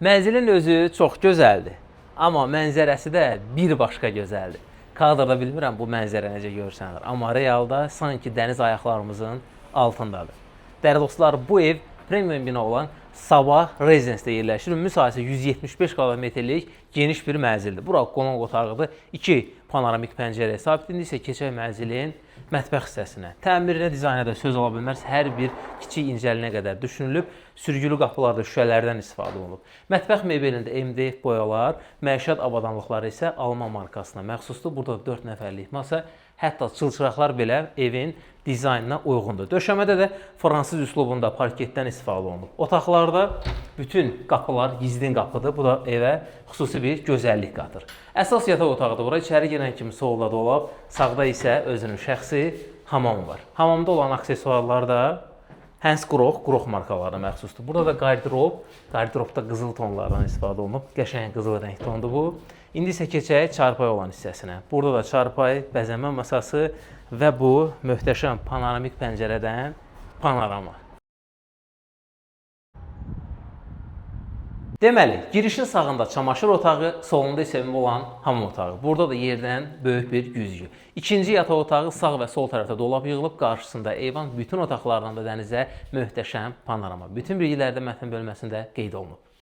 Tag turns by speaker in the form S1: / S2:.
S1: Mənzilin özü çox gözəldir, amma mənzərəsi də bir başqa gözəldir. Kadrda bilmirəm bu mənzərə necə görsənir, amma realda sanki dəniz ayaqlarımızın altındadır. Dəyərli dostlar, bu ev premium bina olan Sabah Rezidence'də yerləşir. Müsahisə 175 kvadratmetrlik geniş bir mənzildir. Bura qonaq otağıdır. 2 panoramik pəncərəyə sahibdir. İndi isə keçək mənzilin mətbəx hissəsinə. Təmirinə, dizaynə də söz ola bilməz. Hər bir kiçik incəliyinə qədər düşünülüb. Sürgülü qapılarda şüşələrdən istifadə olunub. Mətbəx mebelində MDF boyalar, məişət avadanlıqları isə Alman markasına məxsusdur. Burada 4 nəfərlik masa, hətta çılçıraqlar belə evin dizaynına uyğundur. Döşəmədə də fransız üslubunda parketdən istifadə olunub. Otaqlarda bütün qapılar gizlin qapıdır. Bu da evə xüsusi bir gözəllik qatır. Əsas yataq otağıdır. Bura içəri girən kimi solda dolab, sağda isə özünün şəxsi hamamı var. Hamamda olan aksesuarlar da Hans Grohe markalarına məxsusdur. Burada da qardiropda qızıl tonlardan istifadə olunub. Qəşəng qızıl rəng tondur bu. İndi isə keçək çarpay olan hissəsinə. Burada da çarpay, bəzənmə masası və bu möhtəşəm panoramik pəncərədən panorama. Deməli, girişin sağında çamaşır otağı, solunda isə olan hamam otağı. Burada da yerdən böyük bir güzgü. İkinci yataq otağı sağ və sol tərəfdə dolab yığılıb, qarşısında eyvan, bütün otaqlardan da dənizə möhtəşəm panorama. Bütün bilgilərdə mətn bölməsində qeyd olunub.